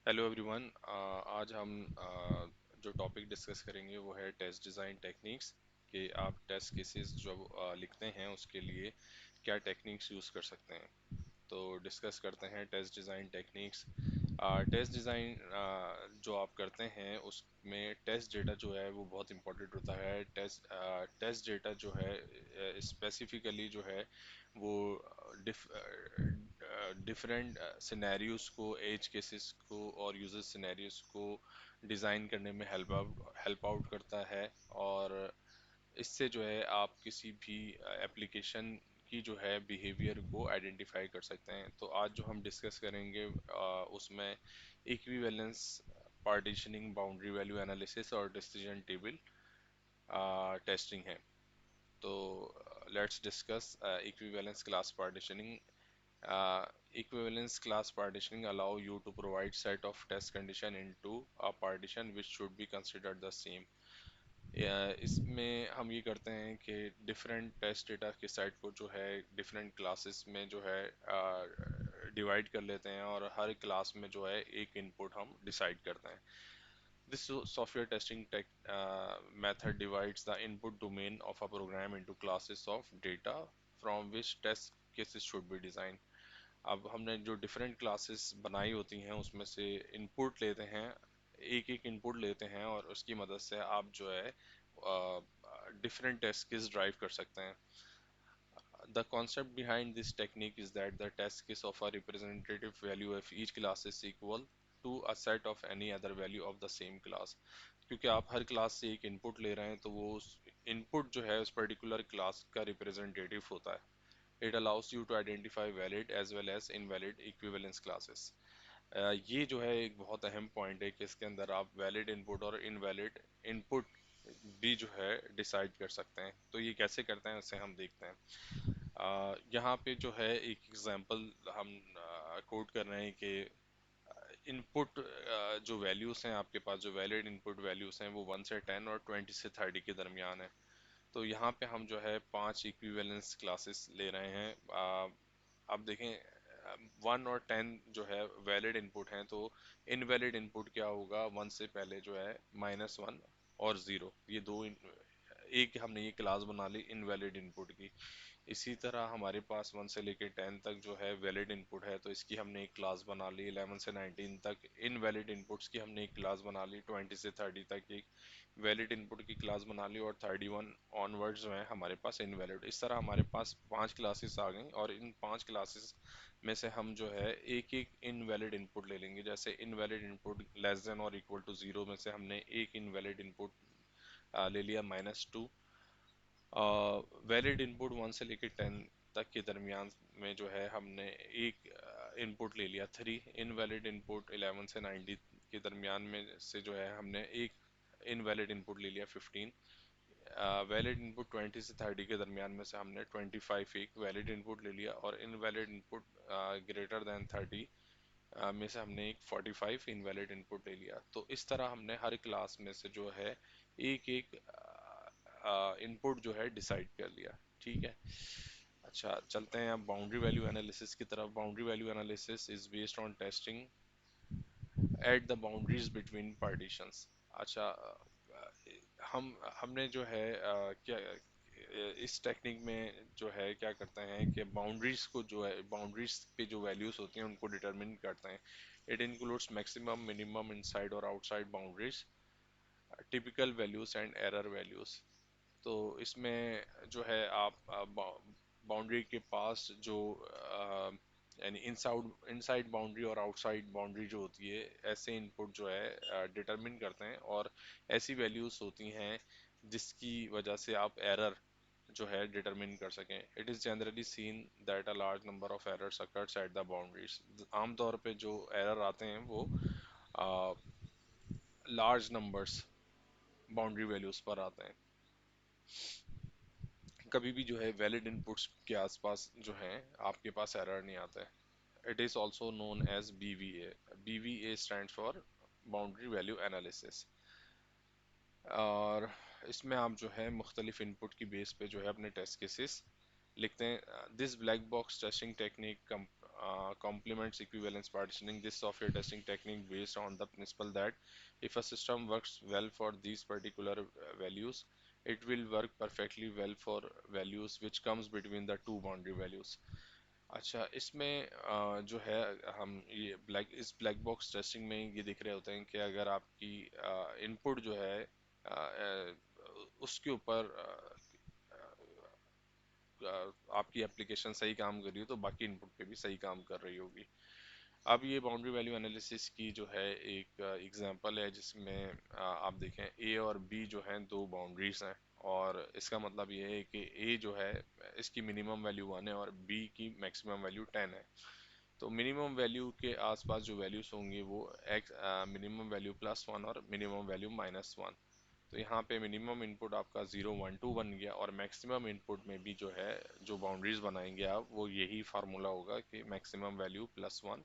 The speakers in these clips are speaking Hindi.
Hello everyone. आज हम जो टॉपिक डिस्कस करेंगे वो है टेस्ट डिज़ाइन टेक्निक्स कि आप टेस्ट केसेस जब लिखते हैं उसके लिए क्या टेक्निक्स यूज़ कर सकते हैं। तो डिस्कस करते हैं test design techniques. Test design जो आप करते हैं उसमें टेस्ट डेटा जो है वो बहुत इंपॉर्टेंट होता है। टेस्ट डेटा जो है स्पेसिफिकली जो है वो डिफरेंट सिनेरियोज को, एज केसेस को और यूजर सिनेरियोज को डिज़ाइन करने में हेल्प आउट करता है। और इससे जो है आप किसी भी एप्लीकेशन की जो है बिहेवियर को आइडेंटिफाई कर सकते हैं। तो आज जो हम डिस्कस करेंगे उसमें equivalence, partitioning, boundary value analysis और डिसीजन टेबल टेस्टिंग है। तो let's discuss equivalence class partitioning. Equivalence class partitioning allow you to provide set of test condition into a partition which should be considered the same. इसमें हम ये करते हैं कि डिफरेंट टेस्ट डेटा के सेट को जो है डिफरेंट क्लासेस में जो है डिवाइड कर लेते हैं और हर क्लास में जो है एक इनपुट हम डिसाइड करते हैं. This software testing method divides the input domain of a program into classes of data from which test cases should be designed. अब हमने जो डिफरेंट क्लासेस बनाई होती हैं उसमें से इनपुट लेते हैं, एक एक इनपुट लेते हैं और उसकी मदद से आप जो है डिफरेंट टेस्ट केस ड्राइव कर सकते हैं. The concept behind this technique is that the test case of a representative value of each class is equal to a set of any other value of the same class. क्योंकि आप हर क्लास से एक इनपुट ले रहे हैं तो वो इनपुट जो है उस पर्टिकुलर क्लास का रिप्रेजेंटेटिव होता है. It allows you to identify valid as well as invalid equivalence classes. ये जो है एक बहुत अहम पॉइंट है कि इसके अंदर आप वैलिड इनपुट और इनवैलिड इनपुट भी जो है डिसाइड कर सकते हैं. तो ये कैसे करते हैं उसे हम देखते हैं. यहाँ पे जो है एक एग्जांपल हम कोट कर रहे हैं कि इनपुट जो वैल्यूज़ हैं आपके पास, जो वैलिड इनपुट वैल्यूज़ हैं वो 1 से 10 और 20 से 30 के दरमियान है. तो यहाँ पे हम जो है 5 इक्विवेलेंस क्लासेस ले रहे हैं. आप देखें 1 और 10 जो है वैलिड इनपुट हैं, तो इनवैलिड इनपुट क्या होगा, 1 से पहले जो है -1 और 0, ये दो एक हमने ये क्लास बना ली इनवैलिड इनपुट की. इसी तरह हमारे पास 1 से लेके 10 तक जो है वैलिड इनपुट है, तो इसकी हमने एक क्लास बना ली. 11 से 19 तक इनवैलिड इनपुट्स की हमने एक क्लास बना ली. 20 से 30 तक एक वैलिड इनपुट की क्लास बना ली और 31 ऑनवर्ड्स जो है हमारे पास इनवैलिड. इस तरह हमारे पास 5 क्लासेस आ गई और इन 5 क्लासेस में से हम जो है एक एक इनवैलिड इनपुट ले लेंगे. जैसे इनवैलिड इनपुट लेस देन और इक्वल टू 0 में से हमने एक इनवैलिड इनपुट ले लिया -2. वैलिड इनपुट 1 से लेकर 10 तक के दरमियान में जो है हमने एक इनपुट ले लिया 3. इनवैलिड इनपुट 11 से 90 के दरमियान में से जो है हमने एक इनवैलिड इनपुट ले लिया 15. वैलिड इनपुट 20 से 30 के दरमियान में से हमने 25 एक वैलिड इनपुट ले लिया और इनवैलिड इनपुट >30 में से हमने एक 45 इनवैलिड इनपुट ले लिया. तो इस तरह हमने हर क्लास में से जो है एक एक इनपुट जो है डिसाइड कर लिया. ठीक है. अच्छा, चलते हैं अब बाउंड्री वैल्यू एनालिसिस की तरफ. Boundary value analysis is based on testing at the boundaries between partitions. अच्छा, हमने जो है क्या इस टेक्निक में जो है क्या करते हैं कि बाउंड्रीज को जो है बाउंड्रीज पे जो वैल्यूज होती हैं उनको डिटरमिन करते हैं. It includes maximum, minimum, inside और outside boundaries, typical values and error values. तो इसमें जो है आप बाउंड्री के पास जो यानी इनसाइड बाउंड्री और आउटसाइड बाउंड्री जो होती है, ऐसे इनपुट जो है डिटरमिन करते हैं और ऐसी वैल्यूज होती हैं जिसकी वजह से आप एरर जो है डिटरमिन कर सकें. It is generally seen that a large number of errors occurs at the boundaries. आमतौर पे जो एरर आते हैं वो लार्ज नंबर्स बाउंड्री वैल्यूज पर आते हैं. कभी भी जो है वैलिड इनपुट्स के आसपास जो है आपके पास एरर नहीं आता है. It is also known as BVA. BVA stand for boundary value analysis. और इसमें आप जो है मुख्तलिफ इनपुट की बेस पे जो है अपने टेस्ट केसेस लिखते हैं. This black box testing technique complements equivalence partitioning. This software testing technique based on the principle that if a system works well for these particular values, it will work perfectly well for values which comes between the two boundary values. अच्छा, इसमें जो है हम ये ब्लैक बॉक्स टेस्टिंग में ये देख रहे होते हैं कि अगर आपकी इनपुट जो है उसके ऊपर आपकी एप्लीकेशन सही काम कर रही हो तो बाकी इनपुट पे भी सही काम कर रही होगी। अब ये बाउंड्री वैल्यू एनालिसिस की जो है एक एग्जांपल है जिसमें आप देखें ए और बी जो हैं दो बाउंड्रीज हैं, और इसका मतलब ये है कि ए जो है इसकी मिनिमम वैल्यू 1 है और बी की मैक्सिमम वैल्यू 10 है। तो मिनिमम वैल्यू के आसपास जो वैल्यूज होंगी वो एक्स मिनिमम वैल्यू +1 और मिनिमम वैल्यू -1। तो यहाँ पे मिनिमम इनपुट आपका 0 1 2 बन गया, और मैक्सिमम इनपुट में भी जो है जो बाउंड्रीज बनाएंगे आप वो यही फार्मूला होगा कि मैक्सिमम वैल्यू +1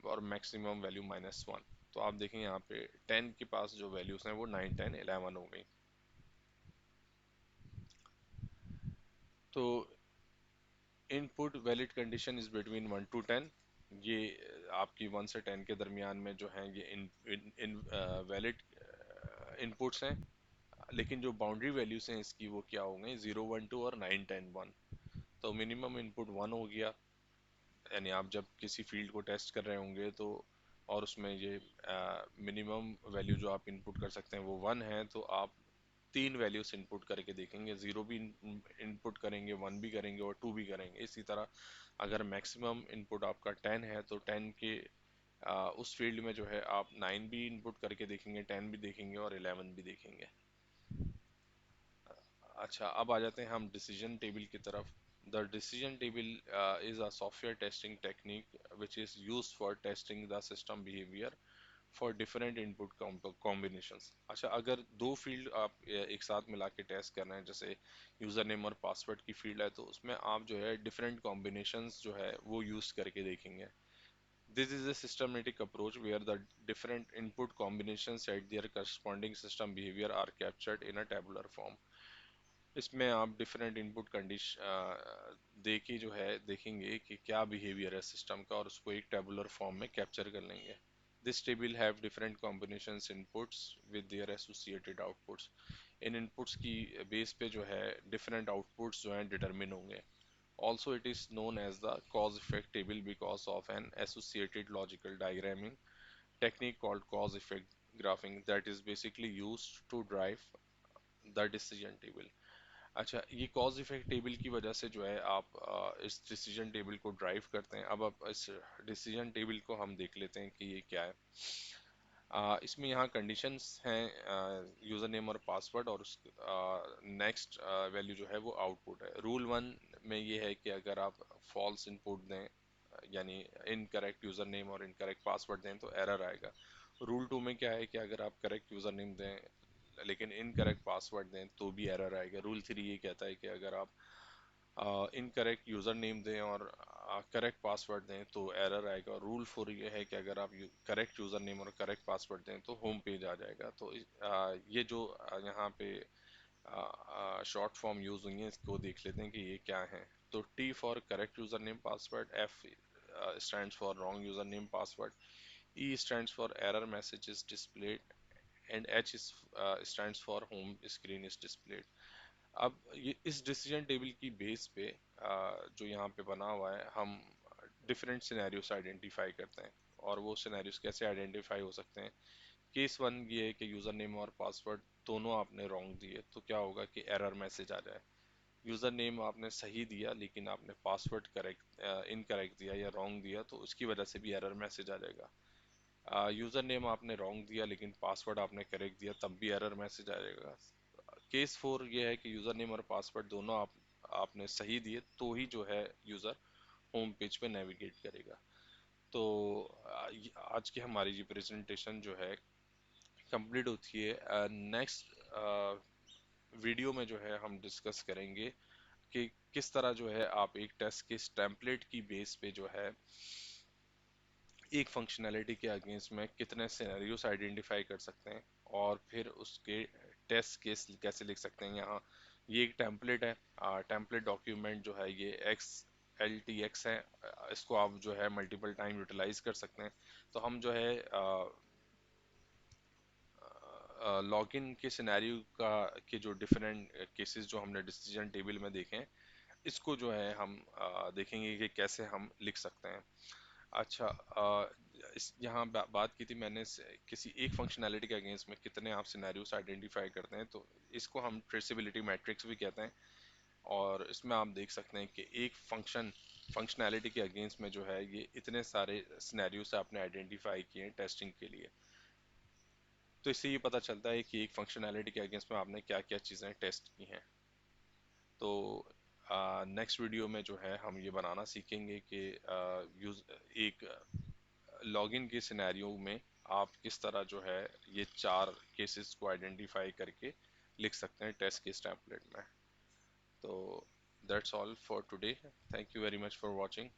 और मैक्सिमम वैल्यू -1। तो आप देखें यहाँ पे 10 के पास जो वैल्यूज हैं वो 9 10 11 हो गई। तो input valid condition is between 1 to 10। ये आपकी 1 से 10 के दरमियान में जो हैं ये इन वैलिड इनपुट्स हैं, लेकिन जो बाउंड्री वैल्यूज हैं इसकी वो क्या हो गई 0 1 2 और 9 10 1। तो मिनिमम इनपुट 1 हो गया, यानी आप जब किसी फील्ड को टेस्ट कर रहे होंगे तो और उसमें ये मिनिमम वैल्यू जो आप इनपुट कर सकते हैं वो 1 है, तो आप तीन वैल्यूज इनपुट करके देखेंगे, 0 भी इनपुट करेंगे, 1 भी करेंगे और 2 भी करेंगे। इसी तरह अगर मैक्सिमम इनपुट आपका 10 है तो 10 के उस फील्ड में जो है आप 9 भी इनपुट करके देखेंगे, 10 भी देखेंगे और 11 भी देखेंगे। अच्छा, अब आ जाते हैं हम डिसीजन टेबल की तरफ। The decision table is a software testing technique which is used for testing the system behaviour for different input combinations. अच्छा, अगर दो फील्ड आप एक साथ मिला के टेस्ट कर रहे हैं, जैसे यूज़र नेम और पासवर्ड की फील्ड है, तो उसमें आप जो है डिफरेंट कॉम्बिनेशंस जो है वो यूज़ करके देखेंगे। This is a systematic approach where the different input combinations at their corresponding system behavior are captured in a tabular form। इसमें आप डिफरेंट इनपुट कंडीशन दे के जो है देखेंगे कि क्या बिहेवियर है सिस्टम का, और उसको एक टेबुलर फॉर्म में कैप्चर कर लेंगे। This table have different combinations inputs with their associated outputs. इन इनपुट्स की बेस पे जो है डिफरेंट आउटपुट्स जो हैं डिटरमिन होंगे। Also it is known as the cause effect table because of an associated logical diagramming technique called cause effect graphing that is basically used to drive the decision table। अच्छा, ये कॉज इफेक्ट टेबल की वजह से जो है आप इस डिसीजन टेबल को ड्राइव करते हैं। अब आप इस डिसीजन टेबल को हम देख लेते हैं कि ये क्या है। इसमें यहाँ कंडीशंस हैं यूज़र नेम और पासवर्ड, और उस नेक्स्ट वैल्यू जो है वो आउटपुट है। रूल 1 में ये है कि अगर आप फॉल्स इनपुट दें, यानी इनकरेक्ट यूज़र नेम और इनकरेक्ट पासवर्ड दें तो एरर आएगा। रूल 2 में क्या है कि अगर आप करेक्ट यूज़र नेम दें लेकिन इनकरेक्ट पासवर्ड दें तो भी एरर आएगा। रूल 3 ये कहता है कि अगर आप इनकरेक्ट यूज़र नेम दें और करेक्ट पासवर्ड दें तो एरर आएगा। और रूल 4 ये है कि अगर आप करेक्ट यूज़र नेम और करेक्ट पासवर्ड दें तो होम पेज आ जाएगा। तो ये जो यहाँ पे शॉर्ट फॉर्म यूज़ हुई है इसको देख लेते हैं कि ये क्या है। तो T for correct user name password, F stands for wrong user name password, E stands for error message is displayed, and H stands for home screen is displayed. अब ये इस डिसीजन टेबल की बेस पे जो यहाँ पे बना हुआ है हम डिफरेंट सिनेरियोस आइडेंटिफाई करते हैं। और वो सिनेरियोस कैसे आइडेंटिफाई हो सकते हैं? केस 1 ये है कि यूज़र नेम और पासवर्ड दोनों आपने रॉन्ग दिए, तो क्या होगा कि एरर मैसेज आ जाए। यूज़र नेम आपने सही दिया लेकिन आपने पासवर्ड करेक्ट इनकरेक्ट दिया या रॉन्ग दिया, तो उसकी वजह से भी एरर मैसेज आ जाएगा। यूज़र नेम आपने रॉन्ग दिया लेकिन पासवर्ड आपने करेक्ट दिया, तब भी एरर मैसेज आ जाएगा। केस 4 ये है कि यूज़र नेम और पासवर्ड दोनों आपने सही दिए तो ही जो है यूज़र होम पेज पे नेविगेट करेगा। तो आज की हमारी ये प्रेजेंटेशन जो है कंप्लीट होती है। नेक्स्ट वीडियो में जो है हम डिस्कस करेंगे कि किस तरह जो है आप एक टेस्ट केस टेम्पलेट की बेस पे जो है एक फंक्शनैलिटी के अगेंस्ट में कितने सिनेरियोस आइडेंटिफाई कर सकते हैं और फिर उसके टेस्ट केस कैसे लिख सकते हैं। यहाँ ये एक टेम्पलेट है, टेम्पलेट डॉक्यूमेंट जो है ये एल टी एक्स है, इसको आप जो है मल्टीपल टाइम यूटिलाइज कर सकते हैं। तो हम जो है लॉगिन के सिनेरियो का के जो डिफरेंट केसेस जो हमने डिसीजन टेबल में देखे हैं, इसको जो है हम देखेंगे कि कैसे हम लिख सकते हैं। अच्छा, इस यहाँ बात की थी मैंने किसी एक फंक्शनैलिटी के अगेंस्ट में कितने आप सिनेरियोस आइडेंटिफाई करते हैं, तो इसको हम ट्रेसेबिलिटी मैट्रिक्स भी कहते हैं। और इसमें आप देख सकते हैं कि एक फंक्शनैलिटी के अगेंस्ट में जो है ये इतने सारे सिनेरियोस आपने आइडेंटिफाई किए हैं टेस्टिंग के लिए। तो इससे ये पता चलता है कि एक फंक्शनैलिटी के अगेंस्ट में आपने क्या क्या चीज़ें टेस्ट की हैं। तो नेक्स्ट वीडियो में जो है हम ये बनाना सीखेंगे कि यूज एक लॉगिन के सिनेरियो में आप किस तरह जो है ये चार केसेस को आइडेंटिफाई करके लिख सकते हैं टेस्ट केस टेम्पलेट में। तो that's all for today, thank you very much for watching.